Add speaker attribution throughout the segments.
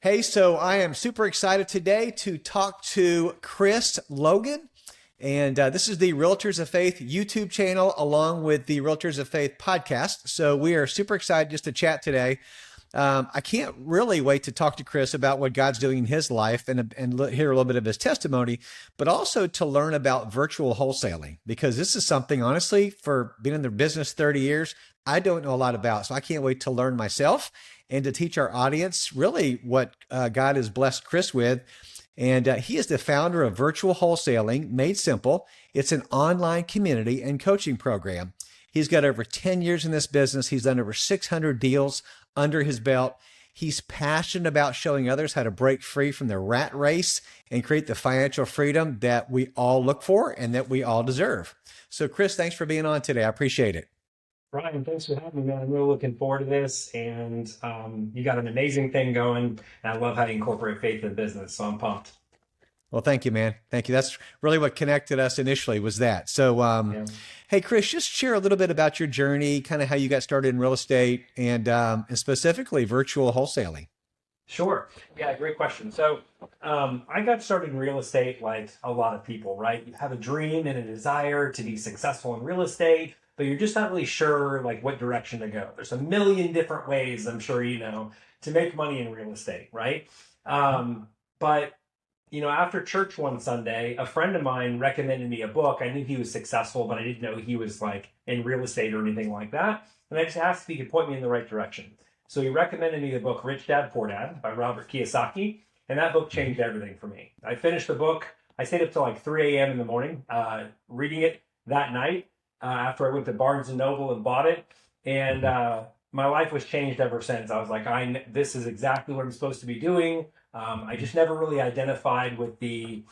Speaker 1: Hey, so I am super excited today to talk to Chris Logan. And this is the Realtors of Faith YouTube channel along with the Realtors of Faith podcast. So we are super excited just to chat today. I can't really wait to talk to Chris about what God's doing in his life and hear a little bit of his testimony, but also to learn about virtual wholesaling, because this is something, honestly, for being in the business 30 years, I don't know a lot about. So I can't wait to learn myself and to teach our audience really what God has blessed Chris with. And he is the founder of Virtual Wholesaling Made Simple. It's an online community and coaching program. He's got over 10 years in this business. He's done over 600 deals under his belt. He's passionate about showing others how to break free from the rat race and create the financial freedom that we all look for and that we all deserve. So Chris, thanks for being on today. I appreciate it.
Speaker 2: Ryan, thanks for having me, man. I'm really looking forward to this. And you got an amazing thing going. And I love how you incorporate faith in business. So I'm pumped.
Speaker 1: Well, thank you, man. Thank you. That's really what connected us initially, was that. So, Hey, Chris, just share a little bit about your journey, kind of how you got started in real estate and specifically virtual wholesaling.
Speaker 2: Sure. Yeah, great question. So I got started in real estate like a lot of people, right? You have a dream and a desire to be successful in real estate, but you're just not really sure like what direction to go. There's a million different ways, I'm sure you know, to make money in real estate, right? But after church one Sunday, a friend of mine recommended me a book. I knew he was successful, but I didn't know he was like in real estate or anything like that. And I just asked if he could point me in the right direction. So he recommended me the book Rich Dad, Poor Dad by Robert Kiyosaki. And that book changed everything for me. I finished the book. I stayed up till like 3 a.m. in the morning, reading it that night after I went to Barnes & Noble and bought it. And my life was changed ever since. I was like, this is exactly what I'm supposed to be doing. I just never really identified with the,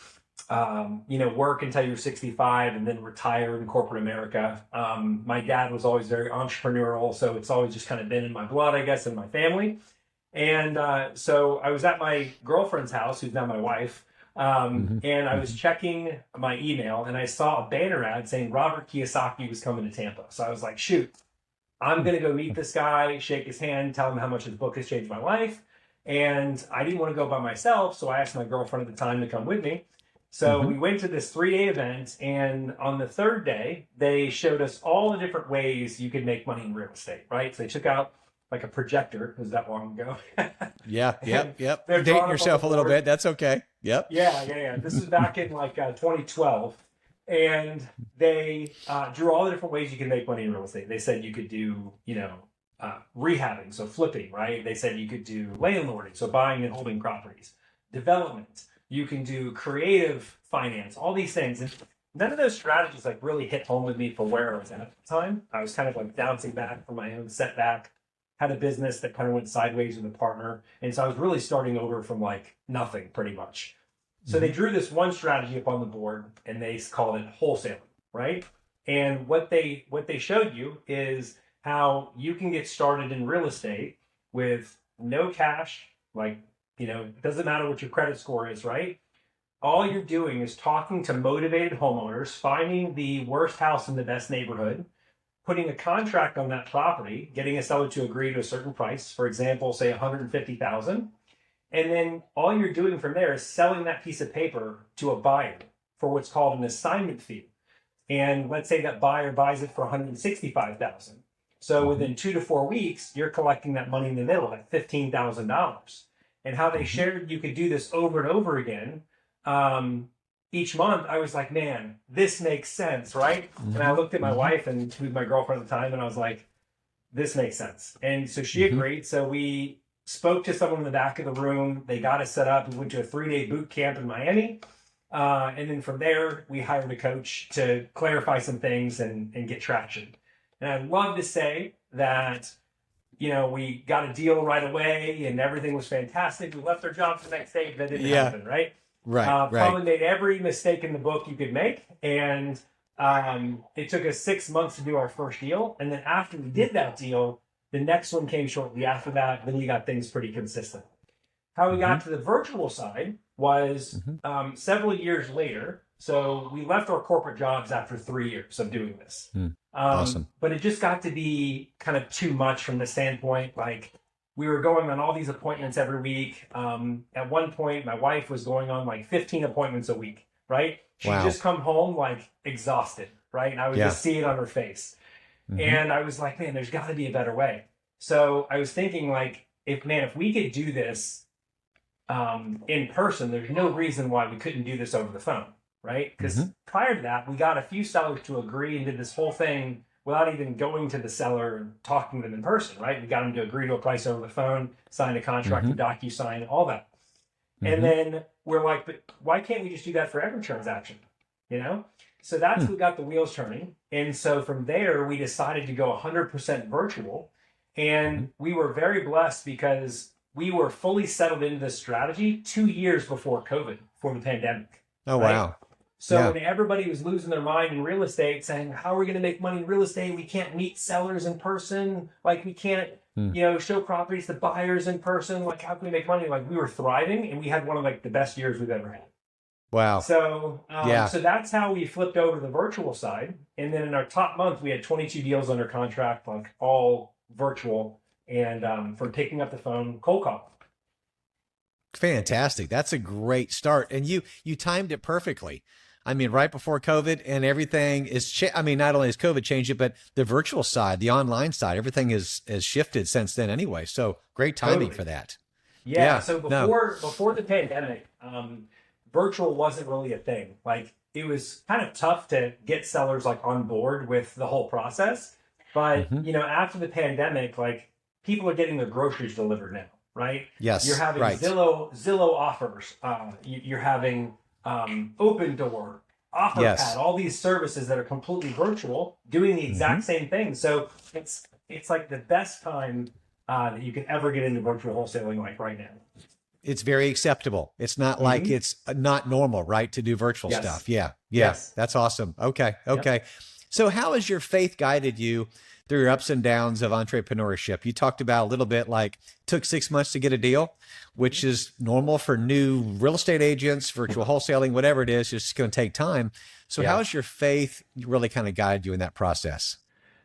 Speaker 2: work until you're 65 and then retire in corporate America. My dad was always very entrepreneurial, so it's always just kind of been in my blood, I guess, in my family. And so I was at my girlfriend's house, who's now my wife, and I was checking my email, and I saw a banner ad saying Robert Kiyosaki was coming to Tampa. So I was like, shoot, I'm going to go meet this guy, shake his hand, tell him how much his book has changed my life. And I didn't want to go by myself, so I asked my girlfriend at the time to come with me. So we went to this 3-day event, and on the third day, they showed us all the different ways you could make money in real estate, right? So they took out like a projector. It was that long ago.
Speaker 1: Yep. Dating yourself a little bit. That's okay. Yep.
Speaker 2: Yeah. This is back in like 2012. And they drew all the different ways you can make money in real estate. They said you could do, rehabbing, so flipping, right? They said you could do landlording, so buying and holding properties, development. You can do creative finance, all these things. And none of those strategies like really hit home with me for where I was at the time. I was kind of like bouncing back from my own setback, had a business that kind of went sideways with a partner. And so I was really starting over from like nothing pretty much. So they drew this one strategy up on the board and they called it wholesaling, right? And what they showed you is how you can get started in real estate with no cash, like, it doesn't matter what your credit score is, right? All you're doing is talking to motivated homeowners, finding the worst house in the best neighborhood, putting a contract on that property, getting a seller to agree to a certain price, for example, say $150,000. And then all you're doing from there is selling that piece of paper to a buyer for what's called an assignment fee. And let's say that buyer buys it for $165,000. So within 2 to 4 weeks, you're collecting that money in the middle, like $15,000. And how they shared you could do this over and over again each month, I was like, man, this makes sense, right? And I looked at my wife and who's my girlfriend at the time, and I was like, this makes sense. And so she agreed. So we spoke to someone in the back of the room. They got us set up. We went to a 3-day boot camp in Miami. And then from there, we hired a coach to clarify some things and get traction. And I'd love to say that, we got a deal right away and everything was fantastic. We left our jobs the next day, but that didn't happen, right?
Speaker 1: Right.
Speaker 2: Probably made every mistake in the book you could make. And it took us 6 months to do our first deal. And then after we did that deal, the next one came shortly after that. Then we got things pretty consistent. How we got to the virtual side was several years later. So we left our corporate jobs after 3 years of doing this.
Speaker 1: Awesome.
Speaker 2: But it just got to be kind of too much from the standpoint, like we were going on all these appointments every week. At one point, my wife was going on like 15 appointments a week, right? She'd just come home like exhausted, right? And I would just see it on her face. And I was like, man, there's got to be a better way. So I was thinking like, if we could do this in person, there's no reason why we couldn't do this over the phone, right? Because prior to that, we got a few sellers to agree and did this whole thing without even going to the seller and talking to them in person, right? We got them to agree to a price over the phone, sign a contract, DocuSign, all that. And then we're like, but why can't we just do that for every transaction? You know? So that's what got the wheels turning. And so from there, we decided to go 100% virtual. And we were very blessed because we were fully settled into this strategy 2 years before COVID, for the pandemic.
Speaker 1: Oh,
Speaker 2: right?
Speaker 1: wow.
Speaker 2: So when everybody was losing their mind in real estate, saying, how are we going to make money in real estate? We can't meet sellers in person. Like we can't, show properties to buyers in person. Like how can we make money? Like we were thriving and we had one of like the best years we've ever had.
Speaker 1: Wow.
Speaker 2: So, so that's how we flipped over to the virtual side. And then in our top month, we had 22 deals under contract, like all virtual, and from picking up the phone, cold call.
Speaker 1: Fantastic. That's a great start. And you timed it perfectly. I mean, right before COVID, and everything is, not only has COVID changed it, but the virtual side, the online side, everything has shifted since then anyway. So great timing for that.
Speaker 2: Yeah. So before the pandemic, virtual wasn't really a thing. Like it was kind of tough to get sellers like on board with the whole process. But, after the pandemic, like people are getting their groceries delivered now, right?
Speaker 1: Yes.
Speaker 2: You're having Zillow offers. You're having Open Door, OfferPad, all these services that are completely virtual, doing the exact same thing. So it's like the best time that you can ever get into virtual wholesaling, like right now.
Speaker 1: It's very acceptable. It's not like it's not normal, right, to do virtual stuff. Yeah. Yes. That's awesome. Okay. Yep. So how has your faith guided you through your ups and downs of entrepreneurship? You talked about a little bit like took 6 months to get a deal, which is normal for new real estate agents, virtual wholesaling, whatever it is, it's going to take time. So how has your faith really kind of guided you in that process?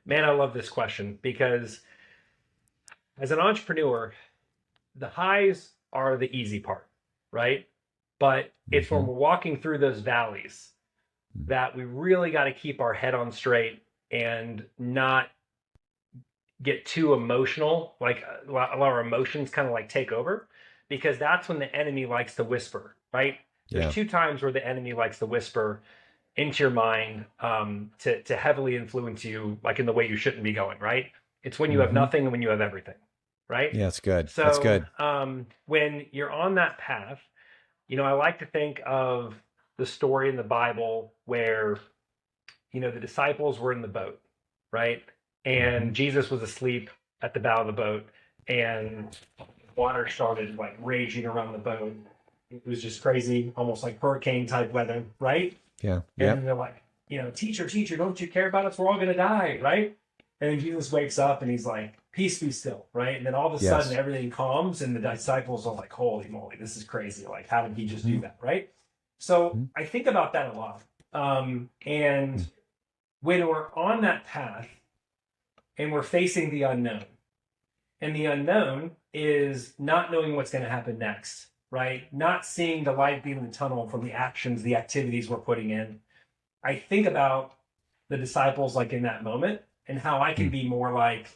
Speaker 2: Man, I love this question because as an entrepreneur, the highs are the easy part, right? But it's when we're walking through those valleys that we really got to keep our head on straight and not get too emotional, like allow our emotions kind of like take over, because that's when the enemy likes to whisper, right? There's 2 times where the enemy likes to whisper into your mind to heavily influence you, like in the way you shouldn't be going, right? It's when you have nothing and when you have everything, right?
Speaker 1: Yeah, that's good.
Speaker 2: So,
Speaker 1: that's good.
Speaker 2: When you're on that path, I like to think of the story in the Bible where, the disciples were in the boat, right? And Jesus was asleep at the bow of the boat, and water started like raging around the boat. It was just crazy, almost like hurricane type weather, right?
Speaker 1: Yeah.
Speaker 2: And they're like, teacher, don't you care about us? We're all going to die, right? And then Jesus wakes up and he's like, peace be still, right? And then all of a sudden everything calms and the disciples are like, holy moly, this is crazy. Like, how did he just do that, right? So I think about that a lot. And when we're on that path and we're facing the unknown, and the unknown is not knowing what's going to happen next, right? Not seeing the light in the tunnel from the actions, the activities we're putting in. I think about the disciples like in that moment and how I can be more like,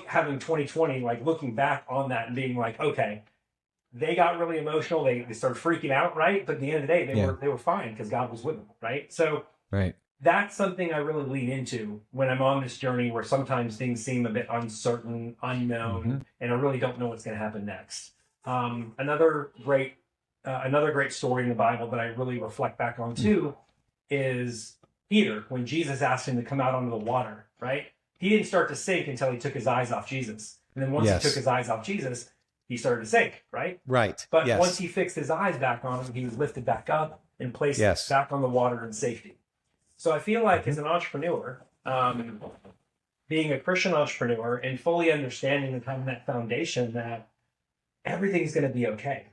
Speaker 2: having 2020, like looking back on that and being like, okay, they got really emotional. They started freaking out, right? But at the end of the day, they were fine because God was with them, right? So that's something I really lean into when I'm on this journey where sometimes things seem a bit uncertain, unknown, and I really don't know what's going to happen next. Another great story in the Bible that I really reflect back on too is Peter, when Jesus asked him to come out onto the water, right? He didn't start to sink until he took his eyes off Jesus. And then once he took his eyes off Jesus, he started to sink, right?
Speaker 1: Right.
Speaker 2: But once he fixed his eyes back on him, he was lifted back up and placed back on the water in safety. So I feel like as an entrepreneur, being a Christian entrepreneur and fully understanding and having that foundation that everything's going to be okay.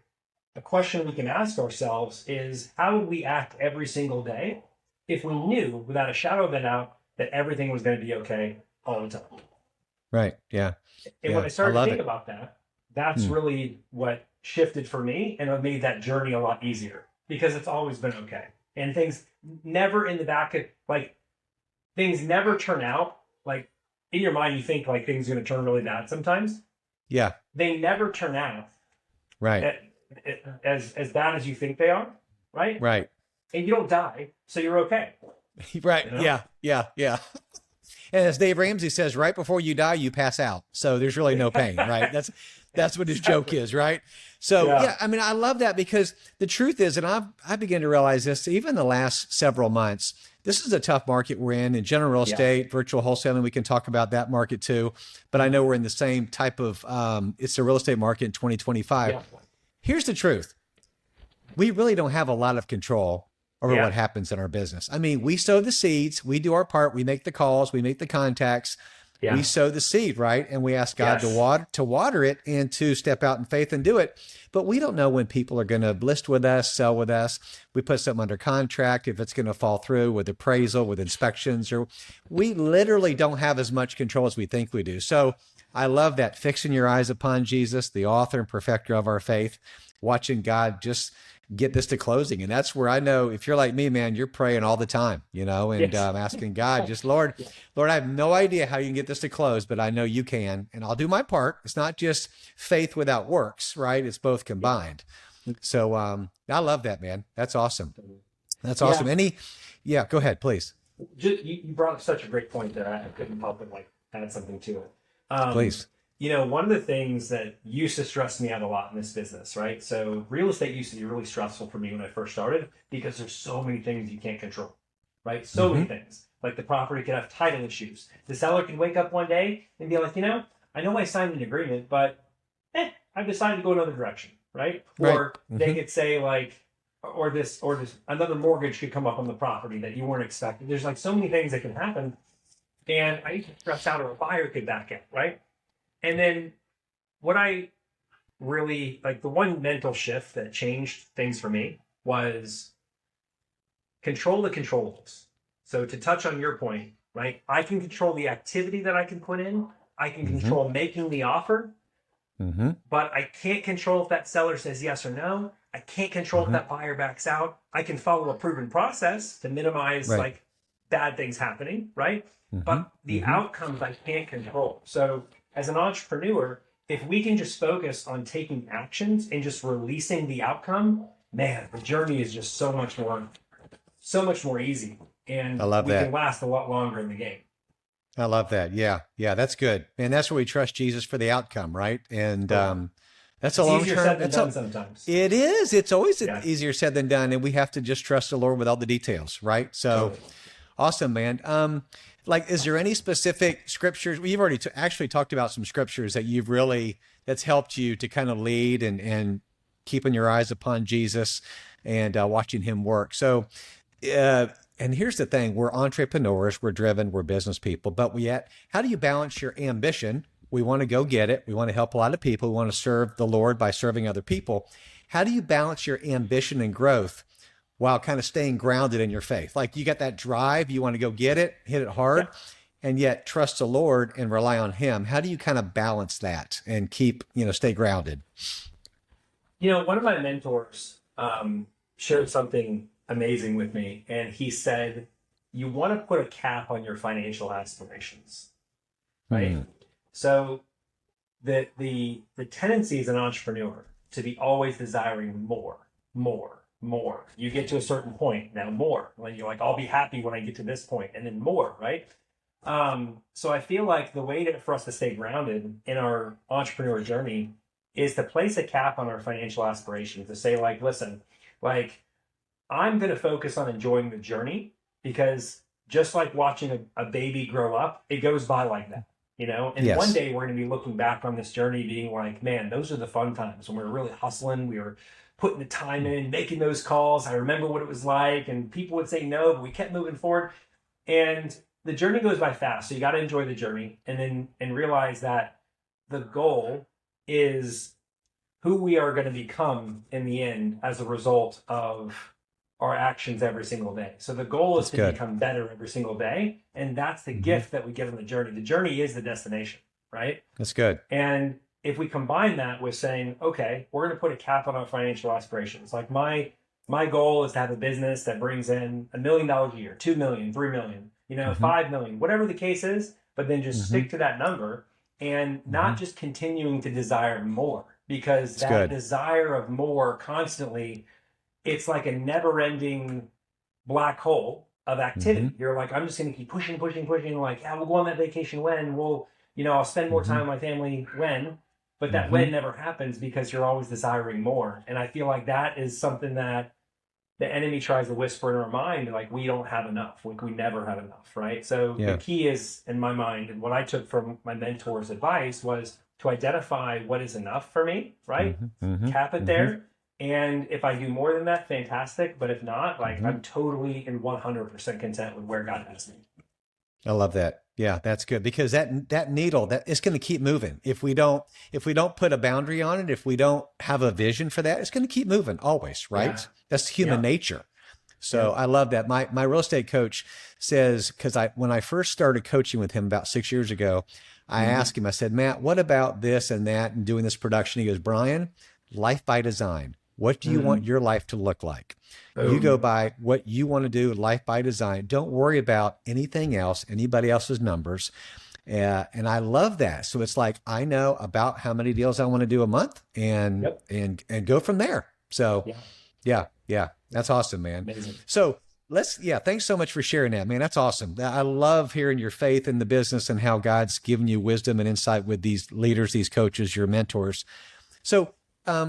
Speaker 2: The question we can ask ourselves is, how would we act every single day if we knew without a shadow of a doubt that everything was going to be okay all the time?
Speaker 1: Right. Yeah.
Speaker 2: And
Speaker 1: Yeah.
Speaker 2: when I
Speaker 1: I
Speaker 2: started to
Speaker 1: love
Speaker 2: think
Speaker 1: it.
Speaker 2: about that, that's
Speaker 1: Hmm.
Speaker 2: really what shifted for me and it made that journey a lot easier because it's always been okay. And things never in the back of like things never turn out like in your mind you think like things are going to turn really bad sometimes.
Speaker 1: Yeah.
Speaker 2: They never turn out
Speaker 1: Right.
Speaker 2: a- as bad as you think they are, right?
Speaker 1: Right.
Speaker 2: And you don't die, so you're okay.
Speaker 1: Right.
Speaker 2: You know?
Speaker 1: Yeah. Yeah. Yeah. And as Dave Ramsey says, right before you die, you pass out. So there's really no pain, right? That's what his joke
Speaker 2: Exactly.
Speaker 1: is, right? So
Speaker 2: Yeah.
Speaker 1: yeah, I mean, I love that because the truth is, and I began to realize this even the last several months. This is a tough market we're in general real
Speaker 2: Yeah.
Speaker 1: estate, virtual wholesaling. We can talk about that market too, but I know we're in the same type of. It's the real estate market in 2025.
Speaker 2: Yeah.
Speaker 1: Here's the truth: we really don't have a lot of control over
Speaker 2: Yeah.
Speaker 1: what happens in our business. I mean, we sow the seeds, we do our part, we make the calls, we make the contacts, we
Speaker 2: Yeah.
Speaker 1: sow the seed, right? And we ask God
Speaker 2: Yes.
Speaker 1: to water it and to step out in faith and do it. But we don't know when people are going to list with us, sell with us. We put something under contract, if it's going to fall through with appraisal, with inspections, or we literally don't have as much control as we think we do. So I love that fixing your eyes upon Jesus, the author and perfecter of our faith, watching God just get this to closing. And that's where I know if you're like me, man, you're praying all the time, and
Speaker 2: Yes.
Speaker 1: asking God, just Lord,
Speaker 2: Yeah.
Speaker 1: Lord, I have no idea how you can get this to close, but I know you can, and I'll do my part. It's not just faith without works, right? It's both combined. So I love that, man. That's awesome. That's awesome.
Speaker 2: Yeah.
Speaker 1: Yeah, go ahead, please.
Speaker 2: You brought up such a great point that I couldn't help but like add something to it.
Speaker 1: Please.
Speaker 2: One of the things that used to stress me out a lot in this business, right? So real estate used to be really stressful for me when I first started because there's so many things you can't control, right? So many things. Like the property could have title issues. The seller can wake up one day and be like, I know I signed an agreement, but I've decided to go another direction, right?
Speaker 1: Right.
Speaker 2: Or they could say like, or this another mortgage could come up on the property that you weren't expecting. There's like so many things that can happen. And I used to stress out or a buyer could back out, right? And then what I really like the one mental shift that changed things for me was control the controllables. So to touch on your point, right? I can control the activity that I can put in. I can control making the offer, but I can't control if that seller says yes or no. I can't control if that buyer backs out. I can follow a proven process to minimize
Speaker 1: Right.
Speaker 2: like bad things happening, right? But the outcomes I can't control. So as an entrepreneur, if we can just focus on taking actions and just releasing the outcome, man, the journey is just so much more easy. And
Speaker 1: I love
Speaker 2: we
Speaker 1: that.
Speaker 2: can last a lot longer in the game.
Speaker 1: I love that. Yeah. Yeah. That's good. And that's where we trust Jesus for the outcome, right? And that's a
Speaker 2: It's
Speaker 1: long
Speaker 2: easier
Speaker 1: term.
Speaker 2: said than done sometimes.
Speaker 1: It is. It's always
Speaker 2: Yeah.
Speaker 1: easier said than done. And we have to just trust the Lord with all the details, right? So
Speaker 2: Totally.
Speaker 1: awesome, man. Like, is there any specific scriptures? We've already actually talked about some scriptures that that's helped you to kind of lead and keeping your eyes upon Jesus and watching him work. So, and here's the thing, we're entrepreneurs, we're driven, we're business people, but how do you balance your ambition? We want to go get it. We want to help a lot of people. We want to serve the Lord by serving other people. How do you balance your ambition and growth while kind of staying grounded in your faith? Like you got that drive, you want to go get it, hit it hard, and yet trust the Lord and rely on him. How do you kind of balance that and stay grounded?
Speaker 2: One of my mentors shared something amazing with me, and he said, you want to put a cap on your financial aspirations, right? So the tendency as an entrepreneur to be always desiring more. You get to a certain point, now more. When you're like, I'll be happy when I get to this point, and then more, right? So I feel like the way for us to stay grounded in our entrepreneur journey is to place a cap on our financial aspirations, to say like, listen, like I'm going to focus on enjoying the journey because just like watching a baby grow up, it goes by like that, and
Speaker 1: Yes.
Speaker 2: one day we're going to be looking back on this journey being like, man, those are the fun times when we were really hustling. We were putting the time in, making those calls. I remember what it was like, and people would say no, but we kept moving forward. And the journey goes by fast. So you got to enjoy the journey and realize that the goal is who we are going to become in the end as a result of our actions every single day. So the goal is to become better every single day. And that's the gift that we get on the journey. The journey is the destination, right?
Speaker 1: That's good.
Speaker 2: And if we combine that with saying, okay, we're going to put a cap on our financial aspirations. Like my goal is to have a business that brings in $1 million a year, 2 million, 3 million, 5 million, whatever the case is, but then just stick to that number and not just continuing to desire more, because that desire of more constantly, it's like a never ending black hole of activity. You're like, I'm just going to keep pushing. Like, yeah, we'll go on that vacation when I'll spend more time with my family when, but that when never happens because you're always desiring more. And I feel like that is something that the enemy tries to whisper in our mind, like we don't have enough, like we never have enough, right? So the key is, in my mind, and what I took from my mentor's advice was to identify what is enough for me, right? Cap it there. And if I do more than that, fantastic. But if not, like I'm totally and 100% content with where God has me.
Speaker 1: I love that. Yeah, that's good, because that needle, that it's going to keep moving. If we don't put a boundary on it, if we don't have a vision for that, it's going to keep moving always, right? Yeah. That's human nature. So I love that. My real estate coach says, because when I first started coaching with him about 6 years ago, I asked him, I said, Matt, what about this and that and doing this production? He goes, Brian, life by design. What do you want your life to look like? You go by what you want to do, life by design. Don't worry about anything else, anybody else's numbers. And I love that. So it's like, I know about how many deals I want to do a month and go from there. So yeah, that's awesome, man.
Speaker 2: Amazing.
Speaker 1: So thanks so much for sharing that, man. That's awesome. I love hearing your faith in the business and how God's given you wisdom and insight with these leaders, these coaches, your mentors. So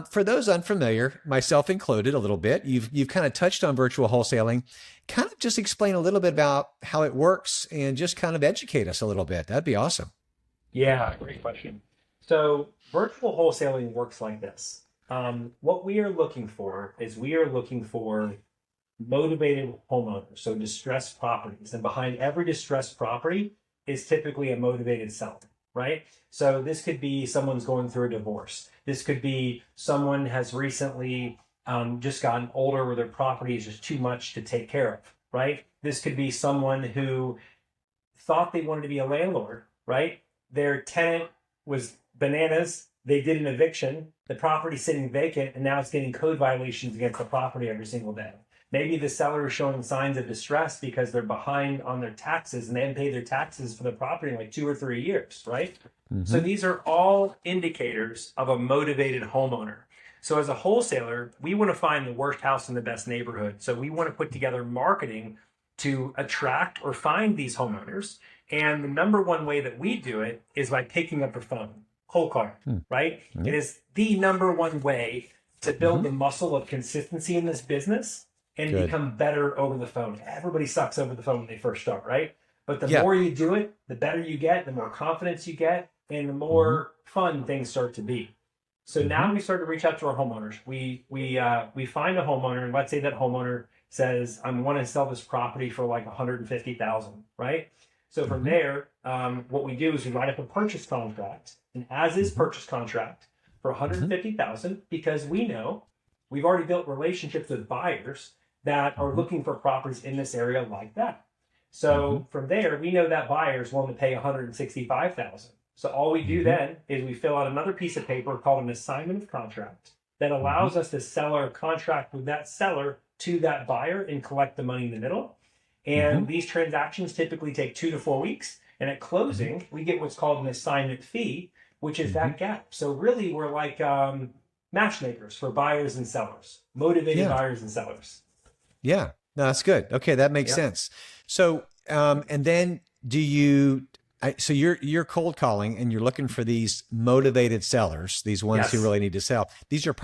Speaker 1: for those unfamiliar, myself included a little bit, you've kind of touched on virtual wholesaling. Kind of just explain a little bit about how it works and just kind of educate us a little bit. That'd be awesome.
Speaker 2: Yeah, great question. So virtual wholesaling works like this. What we are looking for is motivated homeowners, so distressed properties. And behind every distressed property is typically a motivated seller, right? So this could be someone's going through a divorce. This could be someone has recently just gotten older where their property is just too much to take care of, right? This could be someone who thought they wanted to be a landlord, right? Their tenant was bananas. They did an eviction. The property's sitting vacant, and now it's getting code violations against the property every single day. Maybe the seller is showing signs of distress because they're behind on their taxes and they haven't paid their taxes for the property in like 2 or 3 years, right? So these are all indicators of a motivated homeowner. So as a wholesaler, we want to find the worst house in the best neighborhood. So we want to put together marketing to attract or find these homeowners. And the number one way that we do it is by picking up the phone, cold calling, right? It is the number one way to build the muscle of consistency in this business and become better over the phone. Everybody sucks over the phone when they first start, right? But the more you do it, the better you get, the more confidence you get, and the more fun things start to be. So now we start to reach out to our homeowners. We find a homeowner, and let's say that homeowner says, I want to sell this property for like $150,000, right? So from there, what we do is we write up a purchase contract, an as-is purchase contract for $150,000, because we know we've already built relationships with buyers that are looking for properties in this area like that. So from there, we know that buyer is willing to pay $165,000. So all we do then is we fill out another piece of paper called an assignment of contract that allows us to sell our contract with that seller to that buyer and collect the money in the middle. And these transactions typically take 2 to 4 weeks. And at closing, we get what's called an assignment fee, which is that gap. So really, we're like matchmakers for buyers and sellers, motivated buyers and sellers.
Speaker 1: Yeah, no, that's good. Okay, that makes sense. So, and then so you're cold calling and you're looking for these motivated sellers, these ones who really need to sell. These are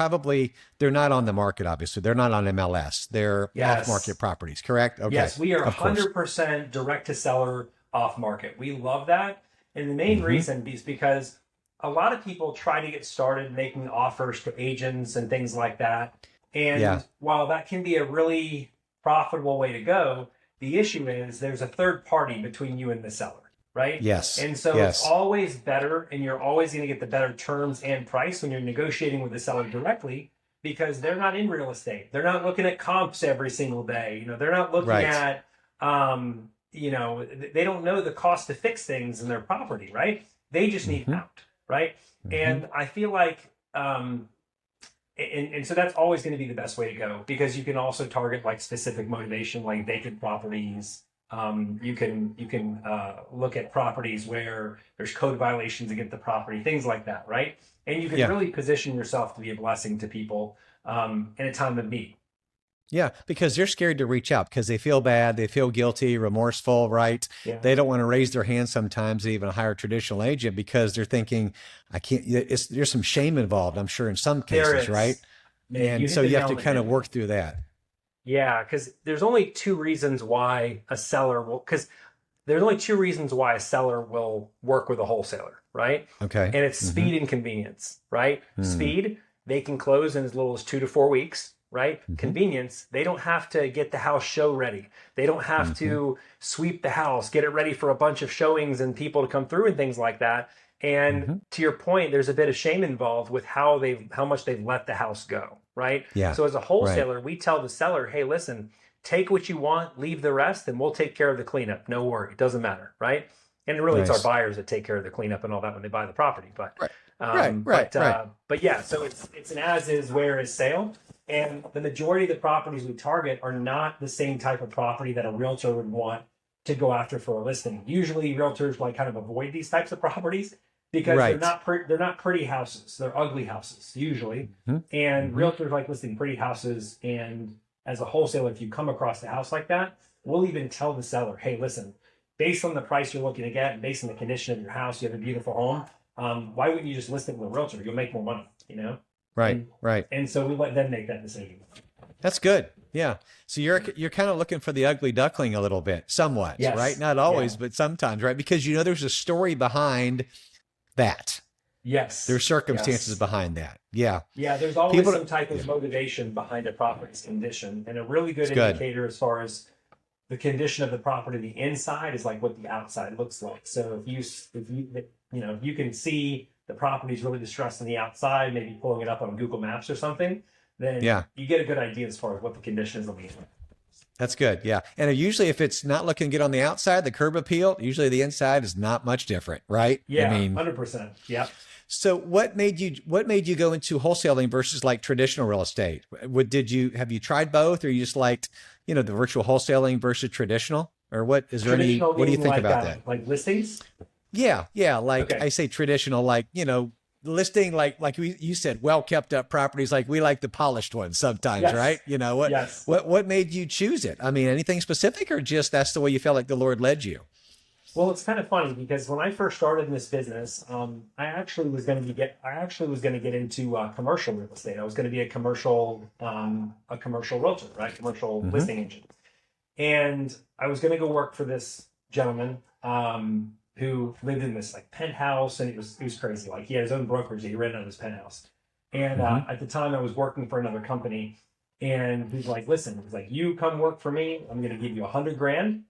Speaker 1: they're not on the market, obviously. They're not on MLS. They're off-market properties, correct? Okay.
Speaker 2: Yes, we are 100% direct to seller off-market. We love that. And the main reason is because a lot of people try to get started making offers to agents and things like that. And while that can be a really profitable way to go, the issue is there's a third party between you and the seller, right?
Speaker 1: Yes.
Speaker 2: And so it's always better, and you're always going to get the better terms and price when you're negotiating with the seller directly, because they're not in real estate. They're not looking at comps every single day. They're not looking at, they don't know the cost to fix things in their property, right? They just need
Speaker 1: Mm-hmm.
Speaker 2: out, right?
Speaker 1: Mm-hmm.
Speaker 2: And I feel like, and so that's always going to be the best way to go, because you can also target like specific motivation, like vacant properties. You can look at properties where there's code violations against the property, things like that, right? And you can
Speaker 1: Yeah.
Speaker 2: really position yourself to be a blessing to people in a time of need.
Speaker 1: Yeah, because they're scared to reach out because they feel bad, they feel guilty, remorseful, right?
Speaker 2: Yeah,
Speaker 1: They don't want to raise their hand sometimes, even hire a traditional agent because they're thinking, I can't, there's some shame involved, I'm sure, in some
Speaker 2: there
Speaker 1: cases, right?
Speaker 2: is. Man, you
Speaker 1: And
Speaker 2: hit
Speaker 1: so
Speaker 2: the
Speaker 1: you have
Speaker 2: nail
Speaker 1: to
Speaker 2: on the
Speaker 1: kind of
Speaker 2: head.
Speaker 1: work through that.
Speaker 2: Yeah, because there's only two reasons why a seller will, because there's only two reasons why a seller will work with a wholesaler, right?
Speaker 1: Okay.
Speaker 2: And it's
Speaker 1: Mm-hmm.
Speaker 2: speed and convenience, right?
Speaker 1: Mm-hmm.
Speaker 2: Speed, they can close in as little as 2 to 4 weeks, right?
Speaker 1: Mm-hmm.
Speaker 2: Convenience, they don't have to get the house show ready. They don't have
Speaker 1: Mm-hmm.
Speaker 2: to sweep the house, get it ready for a bunch of showings and people to come through and things like that. And
Speaker 1: Mm-hmm.
Speaker 2: to your point, there's a bit of shame involved with how much they've let the house go, right?
Speaker 1: Yeah.
Speaker 2: So as a
Speaker 1: Right.
Speaker 2: wholesaler, we tell the seller, hey, listen, take what you want, leave the rest, and we'll take care of the cleanup. No worry, it doesn't matter, right? And really, it's our
Speaker 1: Nice.
Speaker 2: buyers that take care of the cleanup and all that when they buy the property. But
Speaker 1: Right. Right.
Speaker 2: but yeah, so it's an as is, where is sale, and the majority of the properties we target are not the same type of property that a realtor would want to go after for a listing. Usually, realtors like kind of avoid these types of properties because
Speaker 1: Right.
Speaker 2: they're not pretty houses. They're ugly houses usually,
Speaker 1: Mm-hmm.
Speaker 2: and
Speaker 1: Mm-hmm.
Speaker 2: realtors like listing pretty houses. And as a wholesaler, if you come across a house like that, we'll even tell the seller, hey, listen, based on the price you're looking to get and based on the condition of your house, you have a beautiful home. Why wouldn't you just list it with a realtor? You'll make more money, you know?
Speaker 1: Right.
Speaker 2: And,
Speaker 1: Right.
Speaker 2: and so we let them make that decision.
Speaker 1: That's good. Yeah. So you're kind of looking for the ugly duckling a little bit, somewhat,
Speaker 2: Yes.
Speaker 1: right? Not always,
Speaker 2: Yeah.
Speaker 1: but sometimes, right? Because you know there's a story behind that.
Speaker 2: Yes.
Speaker 1: There's circumstances
Speaker 2: Yes.
Speaker 1: behind that. Yeah.
Speaker 2: Yeah, there's always
Speaker 1: People-
Speaker 2: some type of motivation behind a property's condition. And a really good
Speaker 1: It's good.
Speaker 2: indicator as far as the condition of the property, the inside, is like what the outside looks like. So if you can see the property's really distressed on the outside, maybe pulling it up on Google Maps or something, then
Speaker 1: Yeah.
Speaker 2: you get a good idea as far as what the condition is on the inside.
Speaker 1: That's good. Yeah. And usually if it's not looking good on the outside, the curb appeal, usually the inside is not much different, right?
Speaker 2: Yeah,
Speaker 1: I mean,
Speaker 2: 100%. Yeah.
Speaker 1: so what made you go into wholesaling versus like traditional real estate? Have you tried both, or you just liked, the virtual wholesaling versus traditional, or what is there any,
Speaker 2: Traditional
Speaker 1: what do you
Speaker 2: meaning
Speaker 1: think
Speaker 2: like,
Speaker 1: about that?
Speaker 2: like listings?
Speaker 1: Yeah. Yeah. Like
Speaker 2: Okay.
Speaker 1: I say traditional, like, listing, like you said, well kept up properties. Like we like the polished ones sometimes,
Speaker 2: Yes.
Speaker 1: right?
Speaker 2: Yes.
Speaker 1: What made you choose it? I mean, anything specific, or just that's the way you felt like the Lord led you?
Speaker 2: Well, it's kind of funny because when I first started in this business, I actually was going to get into commercial real estate. I was going to be a commercial realtor, right? Commercial
Speaker 1: Mhm.
Speaker 2: listing agent, and I was going to go work for this gentleman who lived in this like penthouse, and it was crazy. Like he had his own brokerage that he rented out of his penthouse, and
Speaker 1: Mhm.
Speaker 2: at the time I was working for another company, and he's like, "Listen, he's like, you come work for me. I'm going to give you $100,000.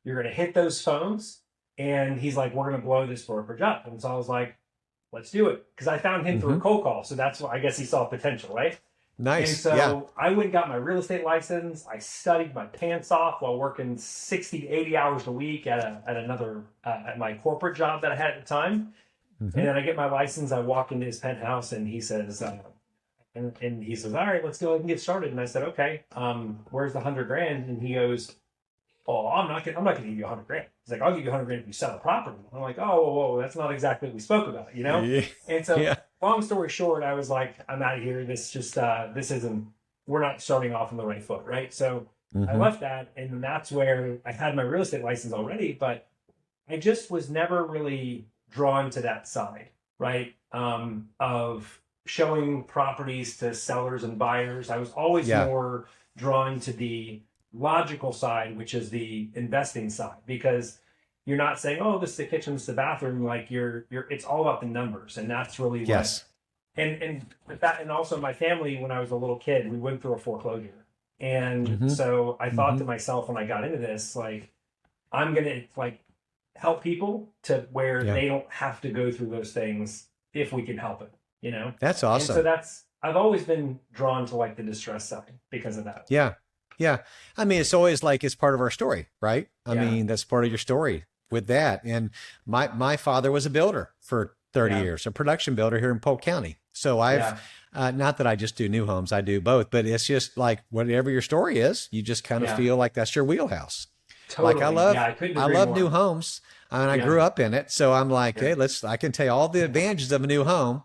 Speaker 2: You're going to hit those phones." And he's like, we're going to blow this brokerage up. And so I was like, let's do it. Because I found him through a cold call. So that's why I guess he saw potential, right?
Speaker 1: Nice.
Speaker 2: And so
Speaker 1: Yeah.
Speaker 2: I went and got my real estate license. I studied my pants off while working 60 to 80 hours a week at my corporate job that I had at the time.
Speaker 1: Mhm.
Speaker 2: And then I get my license. I walk into his penthouse and he says, and he says, all right, let's go ahead and get started. And I said, okay, where's the $100,000? And he goes, oh, I'm not gonna give you $100,000. He's like, I'll give you $100,000 if you sell a property. I'm like, oh, whoa, that's not exactly what we spoke about,
Speaker 1: Yeah.
Speaker 2: And so,
Speaker 1: Yeah.
Speaker 2: long story short, I was like, I'm out of here. We're not starting off on the right foot, right? So I
Speaker 1: Mhm.
Speaker 2: left that, and that's where I had my real estate license already, but I just was never really drawn to that side, right? Of showing properties to sellers and buyers. I was always
Speaker 1: Yeah.
Speaker 2: more drawn to the logical side, which is the investing side, because you're not saying, oh, this is the kitchen, this is the bathroom. Like it's all about the numbers. And that's really what,
Speaker 1: Yes.
Speaker 2: and with that, and also my family, when I was a little kid, we went through a foreclosure. And
Speaker 1: Mhm.
Speaker 2: so I thought
Speaker 1: Mhm.
Speaker 2: to myself when I got into this, like, I'm going to like help people to where
Speaker 1: Yeah.
Speaker 2: they don't have to go through those things if we can help it.
Speaker 1: That's
Speaker 2: And so
Speaker 1: awesome.
Speaker 2: I've always been drawn to like the distress side because of that.
Speaker 1: Yeah. Yeah. I mean, it's always like it's part of our story, right? I
Speaker 2: Yeah.
Speaker 1: mean, that's part of your story. with that. And my father was a builder for 30 years, a production builder here in Polk County. So I've, not that I just do new homes, I do both, but it's just like whatever your story is, you just kind of feel like that's your wheelhouse.
Speaker 2: Totally.
Speaker 1: Like I love new homes, and I grew up in it. So I'm like, hey, I can tell you all the advantages of a new home.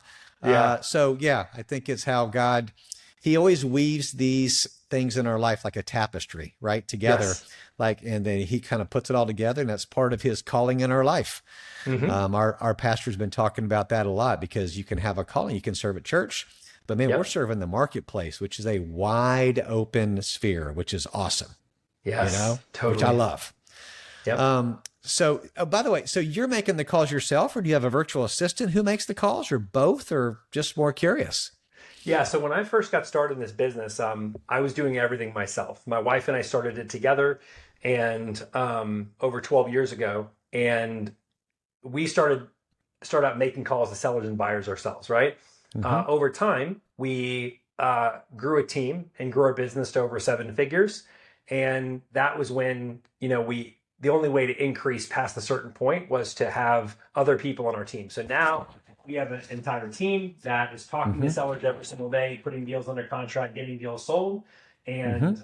Speaker 1: So yeah, I think it's how God, he always weaves these things in our life like a tapestry, right? Together.
Speaker 2: Yes.
Speaker 1: Like, and then he kind of puts it all together, and that's part of his calling in our life. Our pastor's been talking about that a lot, because you can have a calling, you can serve at church, but man, we're serving the marketplace, which is a wide open sphere, which is awesome.
Speaker 2: Yes, totally.
Speaker 1: Which I love.
Speaker 2: Yep.
Speaker 1: So, by the way, so you're making the calls yourself, or do you have a virtual assistant who makes the calls, or both, or just more curious?
Speaker 2: Yeah. So when I first got started in this business, I was doing everything myself. My wife and I started it together, and over 12 years ago, and we started out making calls to sellers and buyers ourselves. Right. Over time, we grew a team and grew our business to over 7 figures. And that was when, the only way to increase past a certain point was to have other people on our team. So now we have an entire team that is talking to sellers every single day, putting deals under contract, getting deals sold. And,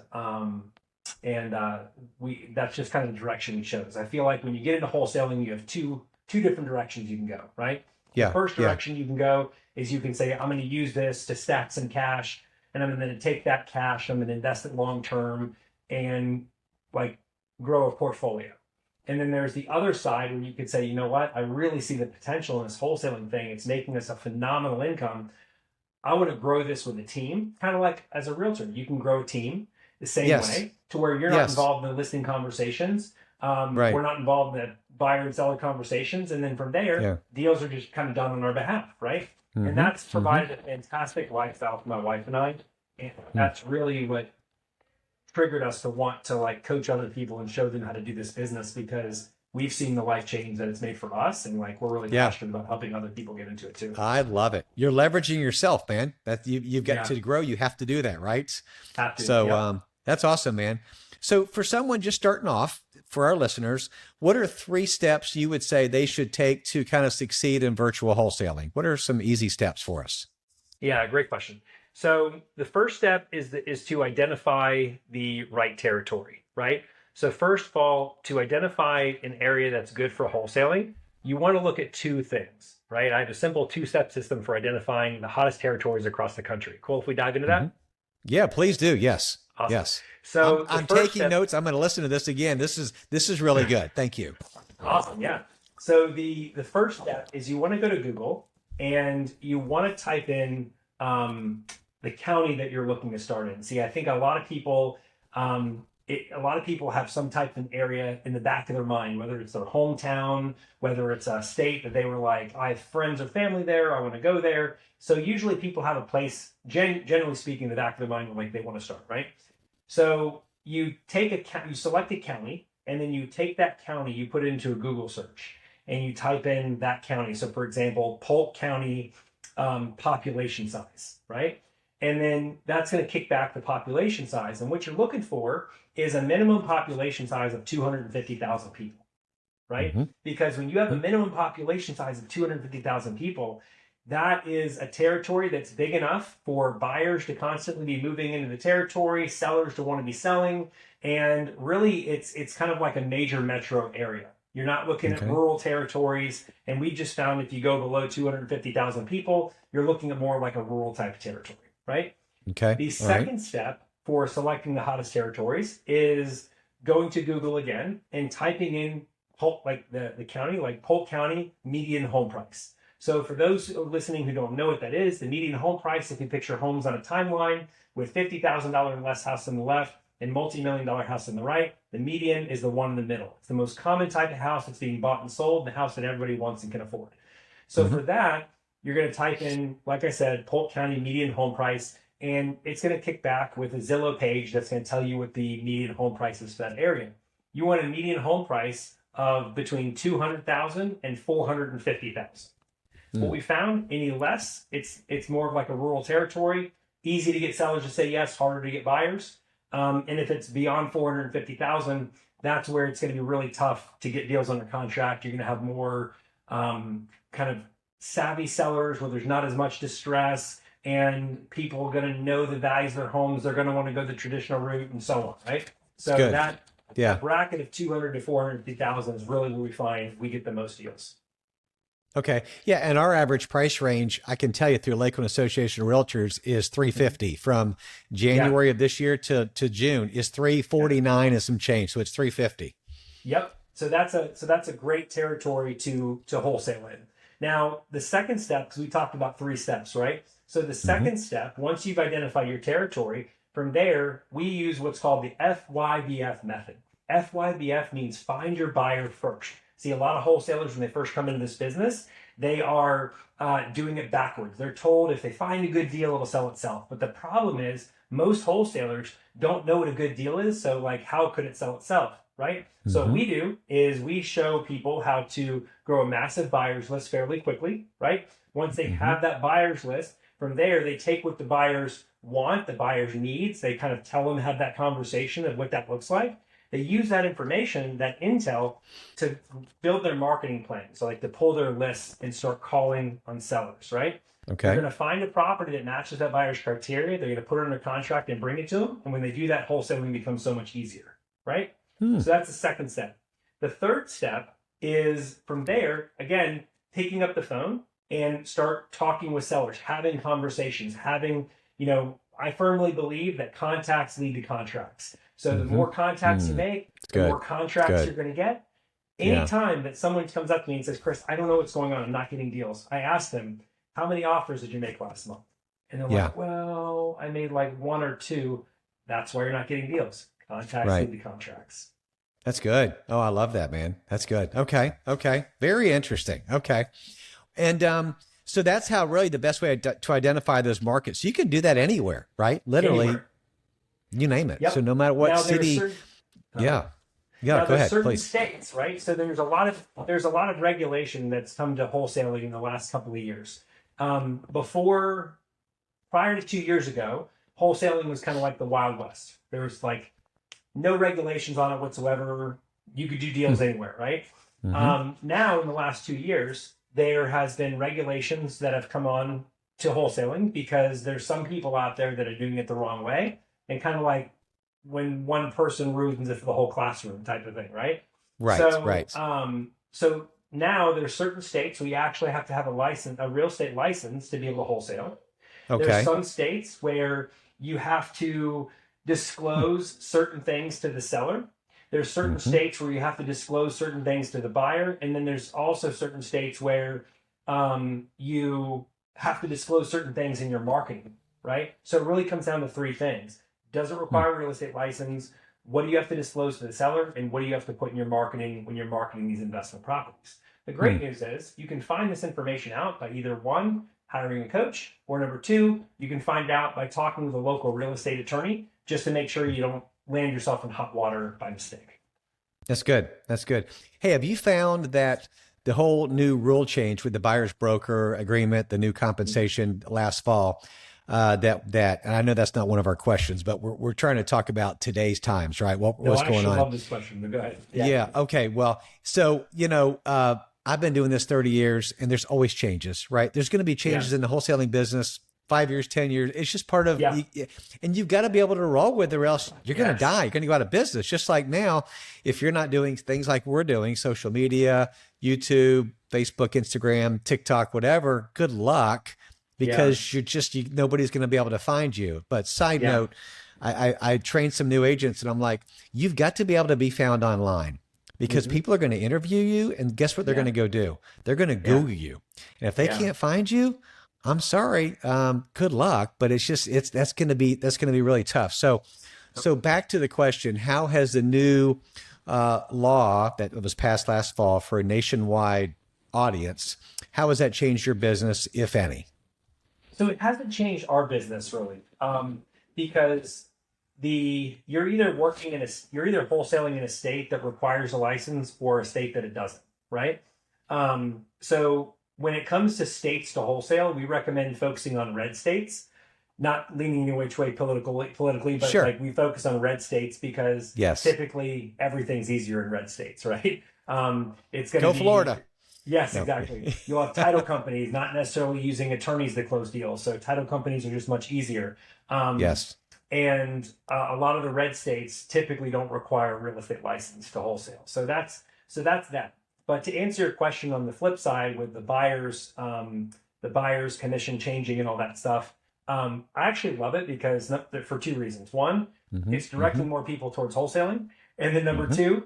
Speaker 2: that's just kind of the direction we chose. I feel like when you get into wholesaling, you have two different directions you can go, right?
Speaker 1: Yeah.
Speaker 2: The first direction you can go is you can say, I'm going to use this to stack some cash, and I'm going to take that cash, I'm going to invest it long-term and like grow a portfolio. And then there's the other side where you could say, you know what, I really see the potential in this wholesaling thing. It's making us a phenomenal income. I want to grow this with a team, kind of like as a realtor. You can grow a team the same way, to where you're not involved in the listing conversations. We're not involved in the buyer and seller conversations. And then from there, deals are just kind of done on our behalf, right? And that's provided a fantastic lifestyle for my wife and I. And that's really what triggered us to want to like coach other people and show them how to do this business, because we've seen the life change that it's made for us, and like we're really passionate about helping other people get into it too.
Speaker 1: I love it. You're leveraging yourself, man. That you've got to grow. You have to do that, right?
Speaker 2: Have to.
Speaker 1: So that's awesome, man. So for someone just starting off, for our listeners, what are 3 steps you would say they should take to kind of succeed in virtual wholesaling? What are some easy steps for us?
Speaker 2: Yeah, great question. So the first step is to identify the right territory, right? So first of all, to identify an area that's good for wholesaling, you want to look at 2 things, right? I have a simple 2-step system for identifying the hottest territories across the country. Cool if we dive into that?
Speaker 1: Yeah, please do. Yes.
Speaker 2: Awesome.
Speaker 1: Yes.
Speaker 2: So
Speaker 1: I'm taking notes. I'm going to listen to this again. This is really good. Thank you.
Speaker 2: Awesome. Yeah. So the first step is you want to go to Google, and you want to type in the county that you're looking to start in. See, I think a lot of people have some type of area in the back of their mind, whether it's their hometown, whether it's a state that they were like, I have friends or family there, I want to go there. So usually people have a place, generally speaking, in the back of their mind, like they want to start, right? So you select a county, and then you take that county, you put it into a Google search, and you type in that county. So for example, Polk County population size, right? And then that's going to kick back the population size. And what you're looking for is a minimum population size of 250,000 people, right? Because when you have a minimum population size of 250,000 people, that is a territory that's big enough for buyers to constantly be moving into the territory, sellers to want to be selling. And really, it's kind of like a major metro area. You're not looking at rural territories. And we just found if you go below 250,000 people, you're looking at more like a rural type of territory. Right?
Speaker 1: Okay.
Speaker 2: The second step for selecting the hottest territories is going to Google again and typing in Polk, like the county, like Polk County median home price. So for those listening who don't know what that is, the median home price, if you picture homes on a timeline with $50,000 and less house on the left and multi-million-dollar house on the right, the median is the one in the middle. It's the most common type of house that's being bought and sold, the house that everybody wants and can afford. So for that, you're going to type in, like I said, Polk County median home price, and it's going to kick back with a Zillow page that's going to tell you what the median home price is for that area. You want a median home price of between $200,000 and $450,000. What we found, any less, it's more of like a rural territory, easy to get sellers to say yes, harder to get buyers. And if it's beyond $450,000, that's where it's going to be really tough to get deals under contract. You're going to have more kind of savvy sellers where there's not as much distress, and people are going to know the values of their homes. They're going to want to go the traditional route and so on, right? So that bracket of 200 to 450,000 is really where we find we get the most deals.
Speaker 1: Okay. Yeah. And our average price range, I can tell you through Lakeland Association of Realtors, is 350 from January of this year to June is 349 and some change. So it's 350.
Speaker 2: Yep. So that's a great territory to wholesale in. Now, the second step, because we talked about 3 steps, right? So the second step, once you've identified your territory, from there, we use what's called the FYBF method. FYBF means find your buyer first. See, a lot of wholesalers, when they first come into this business, they are doing it backwards. They're told if they find a good deal, it'll sell itself. But the problem is most wholesalers don't know what a good deal is. So like, how could it sell itself, right? So what we do is we show people how to grow a massive buyers list fairly quickly, right? Once they have that buyers list, from there, they take what the buyers want, the buyer's needs. They kind of tell them, have that conversation of what that looks like. They use that information, that intel, to build their marketing plan. So like to pull their lists and start calling on sellers, right?
Speaker 1: Okay.
Speaker 2: They're going to find a property that matches that buyer's criteria. They're going to put it under contract and bring it to them. And when they do that, wholesaling becomes so much easier, right? So that's the second step. The third step is from there, again, picking up the phone and start talking with sellers, having conversations, I firmly believe that contacts lead to contracts. So the more contacts you make, the more contracts you're going to get. Anytime that someone comes up to me and says, Chris, I don't know what's going on, I'm not getting deals, I ask them, how many offers did you make last month? And they're like, well, I made like 1 or 2. That's why you're not getting deals. Contacts lead to contracts.
Speaker 1: That's good. Oh, I love that, man. That's good. Okay. Very interesting. Okay. And so that's how really the best way to identify those markets. You can do that anywhere, right? Literally, anywhere. You name it. Yep. So no matter what city. Go ahead,
Speaker 2: certain
Speaker 1: please.
Speaker 2: States, right? So there's a lot of regulation that's come to wholesaling in the last couple of years. Prior to 2 years ago, wholesaling was kind of like the Wild West. There was like no regulations on it whatsoever. You could do deals anywhere, right? Now in the last 2 years, there has been regulations that have come on to wholesaling because there's some people out there that are doing it the wrong way, and kind of like when one person ruins it for the whole classroom type of thing, right?
Speaker 1: Right.
Speaker 2: So now there's certain states where you actually have to have a real estate license to be able to wholesale.
Speaker 1: Okay.
Speaker 2: There's some states where you have to disclose certain things to the seller. There's certain states where you have to disclose certain things to the buyer. And then there's also certain states where you have to disclose certain things in your marketing, right? So it really comes down to 3 things. Does it require a real estate license? What do you have to disclose to the seller? And what do you have to put in your marketing when you're marketing these investment properties? The great news is you can find this information out by either 1, hiring a coach, or number 2, you can find out by talking with a local real estate attorney just to make sure you don't land yourself in hot water by mistake.
Speaker 1: That's good. Hey, have you found that the whole new rule change with the buyer's broker agreement, the new compensation last fall, and I know that's not one of our questions, but we're trying to talk about today's times, right? What's going on?
Speaker 2: I love this question, but go ahead.
Speaker 1: Yeah. Okay. Well, so, I've been doing this 30 years and there's always changes, right? There's going to be changes in the wholesaling business, 5 years, 10 years. It's just part of, and you've got to be able to roll with it or else you're going to die. You're going to go out of business. Just like now, if you're not doing things like we're doing, social media, YouTube, Facebook, Instagram, TikTok, whatever, good luck, because nobody's going to be able to find you. But side note, I trained some new agents and I'm like, you've got to be able to be found online. Because people are going to interview you, and guess what they're going to go do? They're going to Google you. And if they can't find you, I'm sorry, good luck. But that's going to be really tough. So back to the question: how has the new law that was passed last fall for a nationwide audience, how has that changed your business, if any?
Speaker 2: So it hasn't changed our business really, because you're either wholesaling in a state that requires a license or a state that it doesn't, right? So when it comes to states to wholesale, we recommend focusing on red states. not leaning any which way politically, but
Speaker 1: Sure.
Speaker 2: like we focus on red states because
Speaker 1: Yes.
Speaker 2: typically everything's easier in red states, right? It's going to
Speaker 1: Go
Speaker 2: be
Speaker 1: Florida.
Speaker 2: Yes,
Speaker 1: No.
Speaker 2: exactly. You'll have title companies not necessarily using attorneys to close deals, so title companies are just much easier.
Speaker 1: Yes.
Speaker 2: And a lot of the red states typically don't require a real estate license to wholesale. So that's that. But to answer your question on the flip side with the buyers commission changing and all that stuff, I actually love it because for two reasons. One, it's directing more people towards wholesaling, and then number two,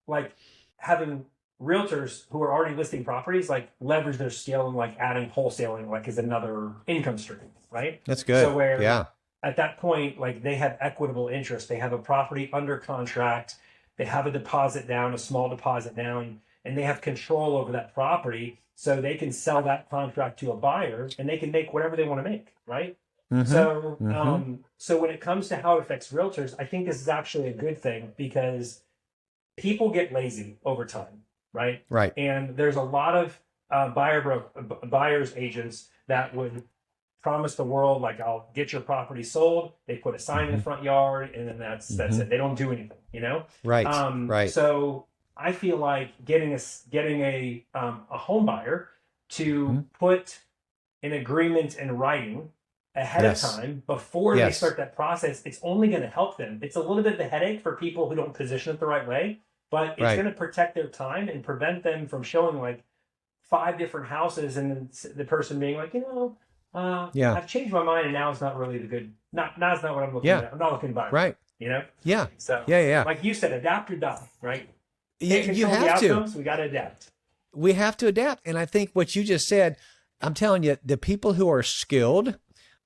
Speaker 2: like having realtors who are already listing properties like leverage their skill and like adding wholesaling like is another income stream, right?
Speaker 1: That's good.
Speaker 2: So where
Speaker 1: yeah.
Speaker 2: at that point, like they have equitable interest, they have a property under contract, they have a deposit down, a small deposit down, and they have control over that property, so they can sell that contract to a buyer and they can make whatever they want to make, right? So when it comes to how it affects realtors, I think this is actually a good thing because people get lazy over time, right?
Speaker 1: Right.
Speaker 2: And there's a lot of buyers agents that would promise the world, like, I'll get your property sold. They put a sign in the front yard, and then that's it. They don't do anything, you know?
Speaker 1: Right. Right.
Speaker 2: So I feel like getting a home buyer to put an agreement in writing ahead of time before they start that process, it's only going to help them. It's a little bit of a headache for people who don't position it the right way, but it's going to protect their time and prevent them from showing like 5 different houses and then the person being like, I've changed my mind and now it's not really now's not what I'm looking at. I'm not looking to buy.
Speaker 1: Right.
Speaker 2: You know?
Speaker 1: Yeah.
Speaker 2: So like you said, adapt or die, right?
Speaker 1: You have to.
Speaker 2: We got to adapt.
Speaker 1: We have to adapt. And I think what you just said, I'm telling you, the people who are skilled,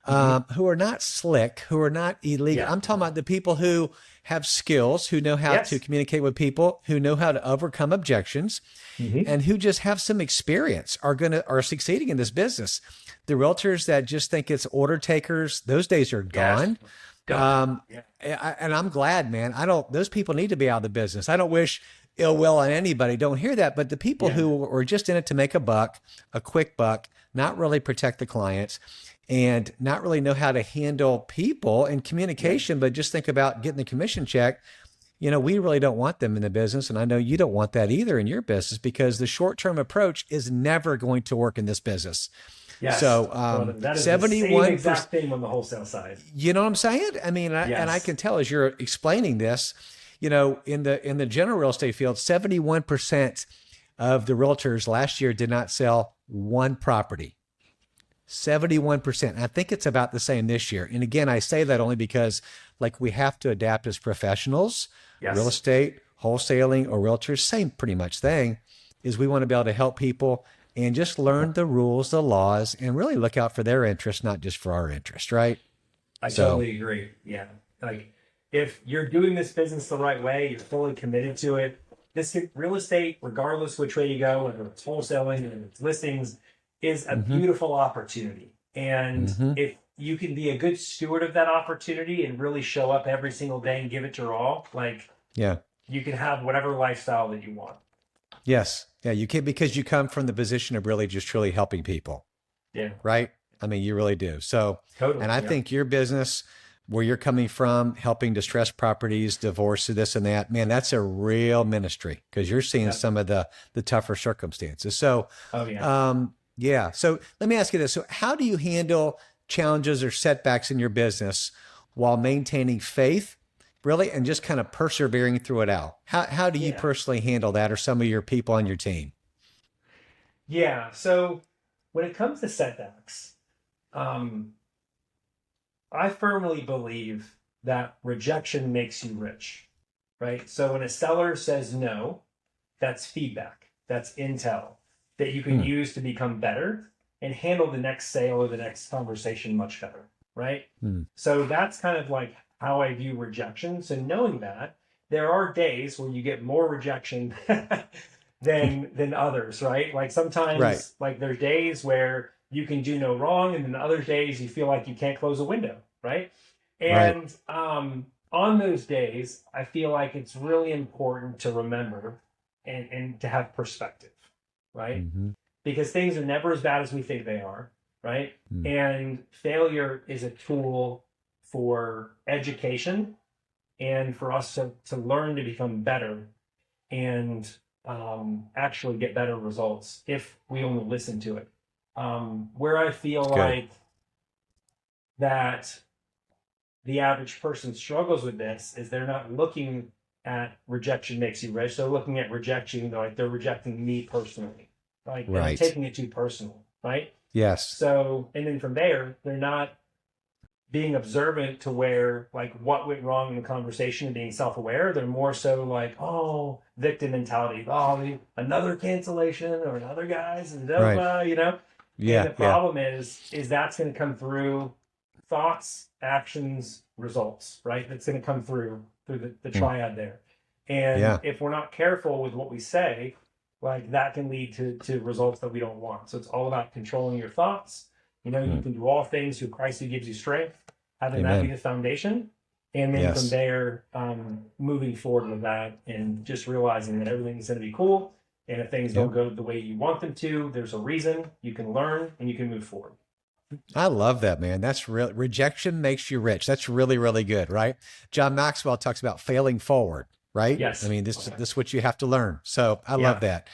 Speaker 1: who are not slick, who are not illegal. I'm talking about the people who have skills, who know how to communicate with people, who know how to overcome objections, and who just have some experience are succeeding in this business. The realtors that just think it's order takers, those days are gone. And I'm glad, man. Those people need to be out of the business. I don't wish ill will on anybody. Don't hear that. But the people who are just in it to make a quick buck, not really protect the clients, and not really know how to handle people and communication, but just think about getting the commission check. We really don't want them in the business. And I know you don't want that either in your business, because the short-term approach is never going to work in this business.
Speaker 2: Yes.
Speaker 1: So
Speaker 2: that is
Speaker 1: 71%
Speaker 2: the same exact thing on the wholesale side.
Speaker 1: You know what I'm saying? I mean, and I can tell as you're explaining this, in the general real estate field, 71% of the realtors last year did not sell one property. 71%. I think it's about the same this year. And again, I say that only because we have to adapt as professionals, real estate, wholesaling, or realtors, same pretty much thing, is we want to be able to help people and just learn the rules, the laws, and really look out for their interest, not just for our interest, right?
Speaker 2: I totally agree. Yeah. Like if you're doing this business the right way, you're fully committed to it. This real estate, regardless which way you go, whether it's wholesaling or it's listings, is a beautiful opportunity. And if you can be a good steward of that opportunity and really show up every single day and give it your all, you can have whatever lifestyle that you want.
Speaker 1: Yes. Yeah, you can, because you come from the position of really just truly helping people. Yeah. Right? I mean, you really do. So, and I think your business, where you're coming from, helping distressed properties, divorce, this and that, man, that's a real ministry, because you're seeing some of the tougher circumstances. So, so let me ask you this. So how do you handle challenges or setbacks in your business while maintaining faith, really, and just kind of persevering through it out? How do you personally handle that, or some of your people on your team?
Speaker 2: Yeah. So when it comes to setbacks, I firmly believe that rejection makes you rich, right? So when a seller says no, that's feedback, that's intel that you can use to become better and handle the next sale or the next conversation much better, right? So that's kind of like how I view rejection. So knowing that, there are days where you get more rejection than others, right? Like sometimes, like there's days where you can do no wrong, and then other days you feel like you can't close a window, right? And on those days, I feel like it's really important to remember and to have perspective, right? Because things are never as bad as we think they are. right?
Speaker 1: Mm.
Speaker 2: And failure is a tool for education and for us to learn to become better and actually get better results if we only listen to it. Where I feel like that the average person struggles with this is they're not looking at rejection makes you rich. They're looking at rejection like they're rejecting me personally, like and they're taking it too personal, right?
Speaker 1: Yes.
Speaker 2: So, and then from there, they're not being observant to where like what went wrong in the conversation and being self-aware. They're more so like, oh, victim mentality. Oh, another cancellation or another guy's and you know.
Speaker 1: Yeah.
Speaker 2: And the problem is that's going to come through thoughts, actions, results, right? That's going to come through the triad there. And if we're not careful with what we say, like that can lead to results that we don't want. So it's all about controlling your thoughts. You know, you can do all things through Christ who gives you strength, having that be the foundation. And then from there, moving forward with that and just realizing that everything's going to be cool. And if things don't go the way you want them to, there's a reason. You can learn and you can move forward.
Speaker 1: I love that, man. That's real. Rejection makes you rich. That's really, really good, right? John Maxwell talks about failing forward, right?
Speaker 2: Yes.
Speaker 1: I mean, this is what you have to learn. So I love that.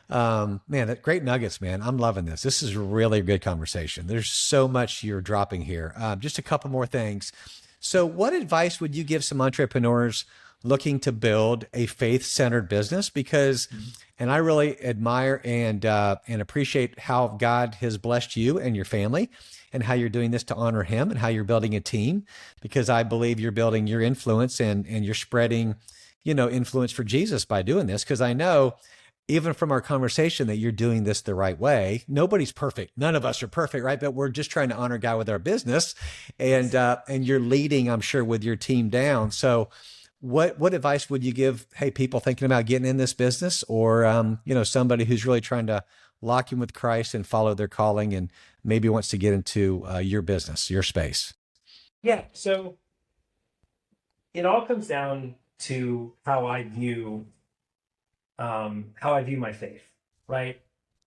Speaker 1: Man, great nuggets, man. I'm loving this. This is really a good conversation. There's so much you're dropping here. Just a couple more things. So what advice would you give some entrepreneurs looking to build a faith-centered business? Because, and I really admire and appreciate how God has blessed you and your family and how you're doing this to honor him and how you're building a team, because I believe you're building your influence and you're spreading, influence for Jesus by doing this. Because I know, even from our conversation, that you're doing this the right way. Nobody's perfect. None of us are perfect, right? But we're just trying to honor God with our business, and you're leading, I'm sure, with your team down. So what advice would you give, hey, people thinking about getting in this business, or, somebody who's really trying to lock in with Christ and follow their calling and maybe wants to get into your business, your space?
Speaker 2: Yeah. So it all comes down to how I view my faith, right?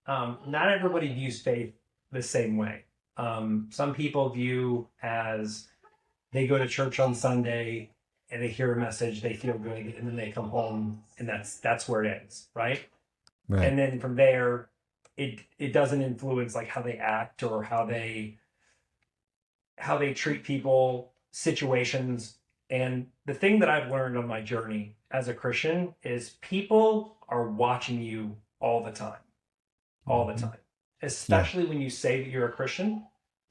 Speaker 2: Not everybody views faith the same way. Some people view as they go to church on Sunday and they hear a message, they feel good, and then they come home and that's where it ends, right? And then from there, it doesn't influence like how they act or how they treat people, situations. And the thing that I've learned on my journey as a Christian is people are watching you all the time, especially when you say that you're a Christian.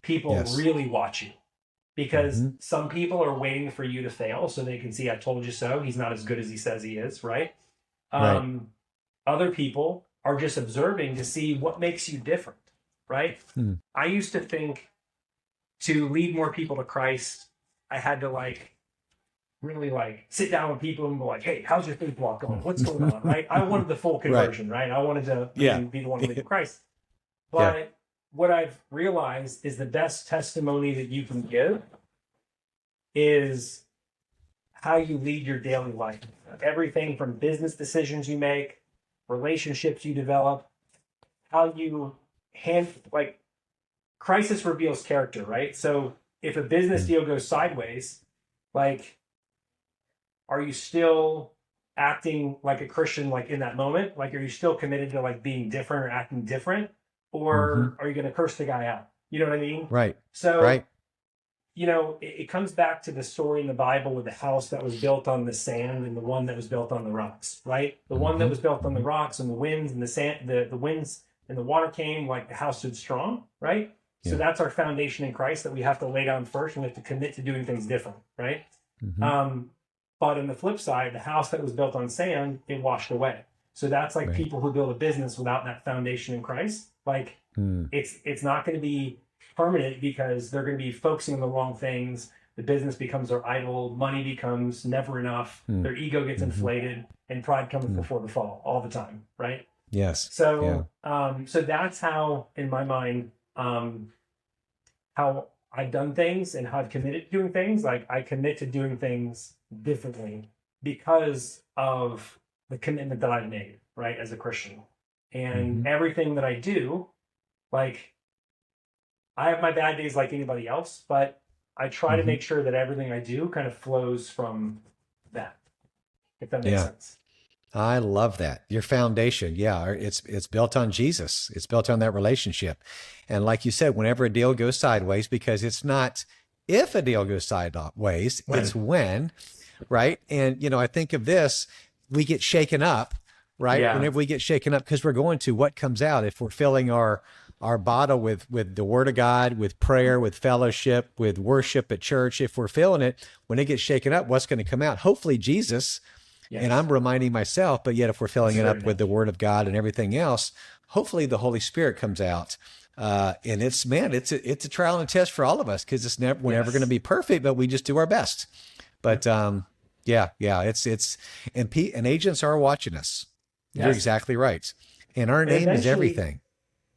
Speaker 2: People really watch you, because some people are waiting for you to fail so they can see, I told you so. He's not as good as he says he is, right? Other people are just observing to see what makes you different, right? I used to think to lead more people to Christ, I had to really sit down with people and be like, hey, how's your faith walk going? What's going on, right? I wanted the full conversion, right? I wanted to be the one to lead to Christ. But what I've realized is the best testimony that you can give is how you lead your daily life. Everything from business decisions you make, relationships you develop, how you crisis reveals character, right? So if a business deal goes sideways, are you still acting like a Christian, in that moment? Are you still committed to being different or acting different? Or are you going to curse the guy out? You know what I mean?
Speaker 1: Right.
Speaker 2: So, it comes back to the story in the Bible with the house that was built on the sand and the one that was built on the rocks, right? The one that was built on the rocks and the winds and the sand, the winds and the water came, the house stood strong, right? Yeah. So that's our foundation in Christ that we have to lay down first, and we have to commit to doing things different, right? But on the flip side, the house that was built on sand, it washed away. So that's people who build a business without that foundation in Christ. It's not going to be permanent, because they're going to be focusing on the wrong things. The business becomes their idol. Money becomes never enough. Their ego gets inflated, and pride comes before the fall all the time, right?
Speaker 1: Yes.
Speaker 2: So, so that's how, in my mind, how I've done things and how I've committed to doing things. I commit to doing things differently because of the commitment that I've made, right, as a Christian. And everything that I do, I have my bad days like anybody else, but I try to
Speaker 1: Hmm.
Speaker 2: make sure that everything I do kind of flows from that, if that makes
Speaker 1: Yeah.
Speaker 2: sense.
Speaker 1: I love that. Your foundation, yeah, it's built on Jesus. It's built on that relationship. And like you said, whenever a deal goes sideways, because it's not if a deal goes sideways, it's
Speaker 2: When?
Speaker 1: when, right? And I think of this, we get shaken up, right?
Speaker 2: Yeah.
Speaker 1: Whenever we get shaken up, because we're going to what comes out if we're filling our bottle with the word of God, with prayer, with fellowship, with worship at church. If we're filling it, when it gets shaken up, what's going to come out? Hopefully Jesus. And
Speaker 2: Yes.
Speaker 1: I'm reminding myself, but yet if we're filling
Speaker 2: That's a
Speaker 1: it
Speaker 2: great
Speaker 1: up with the
Speaker 2: analogy.
Speaker 1: word of God and everything else, hopefully the Holy Spirit comes out. And it's, man, it's a trial and a test for all of us because we're never going to
Speaker 2: Yes.
Speaker 1: be perfect, but we just do our best. But,
Speaker 2: Yep.
Speaker 1: yeah, and agents are watching us. You're
Speaker 2: Yes.
Speaker 1: exactly right. And our
Speaker 2: And
Speaker 1: name is
Speaker 2: eventually,
Speaker 1: everything.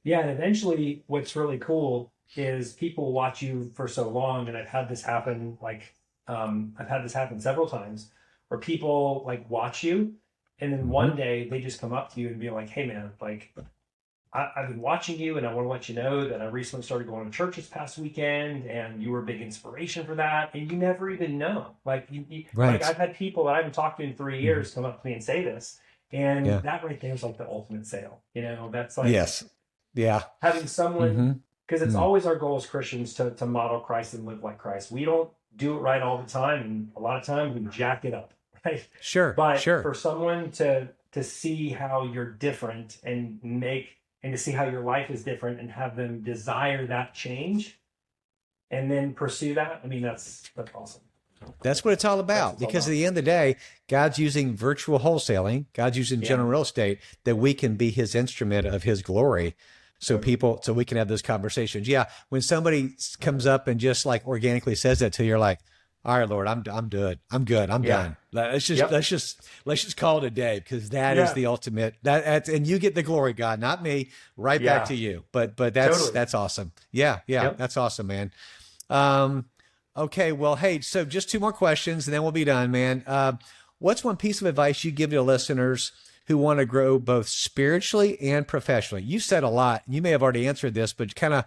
Speaker 2: yeah, and eventually what's really cool is people watch you for so long, and I've had this happen several times where people like watch you, and then
Speaker 1: Hmm.
Speaker 2: one day they just come up to you and be like, "Hey man, like I've been watching you, and I want to let you know that I recently started going to church this past weekend, and you were a big inspiration for that." And you never even know. Like like
Speaker 1: Right.
Speaker 2: I've had people that I haven't talked to in three
Speaker 1: Hmm.
Speaker 2: years come up to me and say this, and
Speaker 1: Yeah.
Speaker 2: that right there is like the ultimate sale. That's like
Speaker 1: Yes. Yeah.
Speaker 2: having someone,
Speaker 1: Hmm.
Speaker 2: because it's
Speaker 1: Mm.
Speaker 2: always our goal as Christians to model Christ and live like Christ. We don't do it right all the time, and a lot of times we jack it up, right?
Speaker 1: Sure.
Speaker 2: But
Speaker 1: Sure.
Speaker 2: for someone to see how you're different and to see how your life is different and have them desire that change and then pursue that, I mean that's awesome.
Speaker 1: That's what it's all
Speaker 2: That's what
Speaker 1: about.
Speaker 2: it's all
Speaker 1: Because at
Speaker 2: about.
Speaker 1: the end of the day, God's using virtual wholesaling, God's using
Speaker 2: Yeah,
Speaker 1: general real estate that we can be his instrument of his glory.
Speaker 2: totally.
Speaker 1: So we can have those conversations. Yeah. When somebody comes up and just like organically says that to you, you're like, all right, Lord, I'm good. I'm good. I'm
Speaker 2: Yeah.
Speaker 1: done. Let's just,
Speaker 2: Yep.
Speaker 1: let's just call it a day because that is
Speaker 2: Yeah.
Speaker 1: the ultimate and you get the glory, God, not me, right back
Speaker 2: Yeah.
Speaker 1: to you. But
Speaker 2: Totally.
Speaker 1: that's awesome. Yeah. Yeah.
Speaker 2: Yep.
Speaker 1: That's awesome, man. Um, okay, well, hey, so just two more questions and then we'll be done, man. What's one piece of advice you give to listeners who want to grow both spiritually and professionally? You said a lot. You may have already answered this, but kind of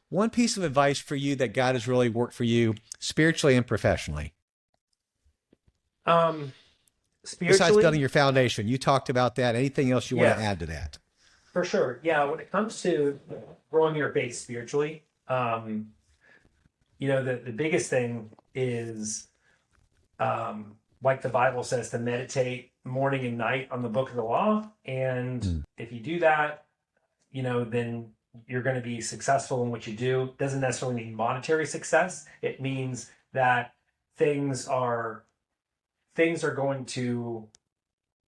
Speaker 1: one piece of advice for you that God has really worked for you spiritually and professionally.
Speaker 2: Um,
Speaker 1: Besides building
Speaker 2: spiritually,
Speaker 1: your foundation, you talked about that. Anything else you want to
Speaker 2: yeah,
Speaker 1: add to that?
Speaker 2: for sure. Yeah, when it comes to growing your faith spiritually, the biggest thing is, like the Bible says, to meditate morning and night on the book of the law. And
Speaker 1: Mm.
Speaker 2: if you do that, then you're going to be successful in what you do. Doesn't necessarily mean monetary success. It means that things are things are going to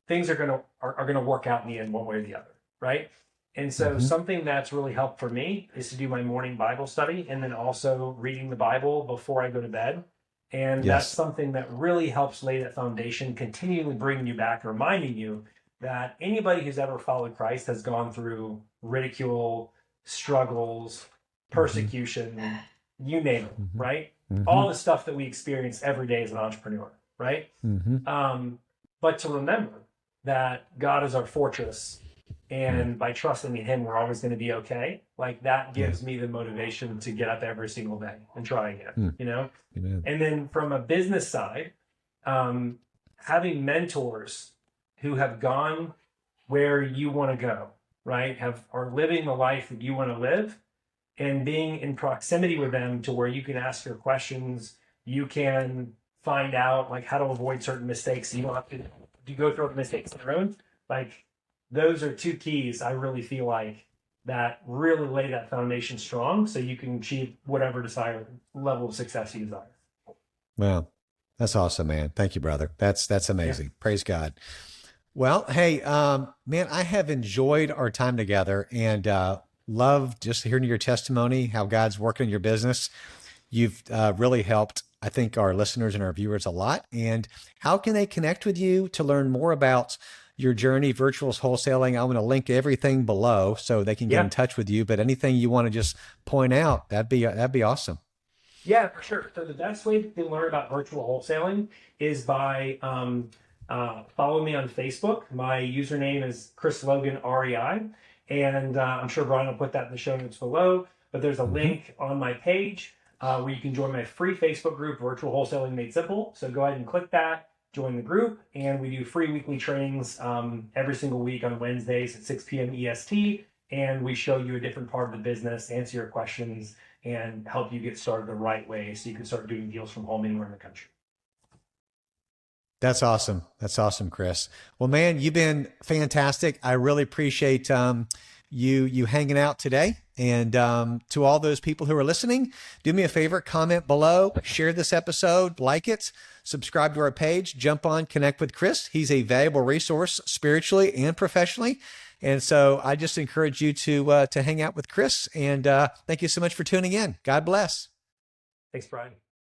Speaker 2: are going to work out in the end one way or the other, right? And so
Speaker 1: Hmm.
Speaker 2: something that's really helped for me is to do my morning Bible study and then also reading the Bible before I go to bed. And that's
Speaker 1: Yes.
Speaker 2: something that really helps lay that foundation, continually bringing you back, reminding you that anybody who's ever followed Christ has gone through ridicule, struggles,
Speaker 1: Hmm.
Speaker 2: persecution, you name it,
Speaker 1: Hmm.
Speaker 2: right?
Speaker 1: Hmm.
Speaker 2: All the stuff that we experience every day as an entrepreneur, right?
Speaker 1: Hmm.
Speaker 2: But to remember that God is our fortress, and by trusting in Him, we're always going to be okay. Like that
Speaker 1: Yeah.
Speaker 2: gives me the motivation to get up every single day and try again,
Speaker 1: Mm.
Speaker 2: you know?
Speaker 1: Amen.
Speaker 2: And then from a business side, um, having mentors who have gone where you want to go, right? Are living the life that you want to live and being in proximity with them to where you can ask your questions, you can find out like how to avoid certain mistakes. You don't have to do go through the mistakes on your own. Like those are two keys I really feel like that really lay that foundation strong so you can achieve whatever desired level of success you desire.
Speaker 1: Well, that's awesome, man. Thank you, brother. That's
Speaker 2: Yeah.
Speaker 1: amazing. Praise God. Well, hey, man, I have enjoyed our time together and love just hearing your testimony, how God's working in your business. You've really helped, I think, our listeners and our viewers a lot. And how can they connect with you to learn more about your journey, virtuals wholesaling? I'm going to link everything below so they can get in
Speaker 2: Yeah.
Speaker 1: touch with you. But anything you want to just point out, that'd be awesome.
Speaker 2: Yeah, for sure. So the best way to learn about virtual wholesaling is by follow me on Facebook. My username is Chris Logan REI, and I'm sure Brian will put that in the show notes below. but there's a link on my page where you can join my free Facebook group, Virtual Wholesaling Made Simple. So go ahead and click that, join the group, and we do free weekly trainings every single week on Wednesdays at 6 p.m. EST. And we show you a different part of the business, answer your questions, and help you get started the right way so you can start doing deals from home anywhere in the country.
Speaker 1: That's awesome. That's awesome, Chris. Well, man, you've been fantastic. I really appreciate you hanging out today. And to all those people who are listening, do me a favor, comment below, share this episode, like it, subscribe to our page, jump on, connect with Chris. He's a valuable resource spiritually and professionally. And so I just encourage you to hang out with Chris. And thank you so much for tuning in. God bless.
Speaker 2: Thanks, Brian.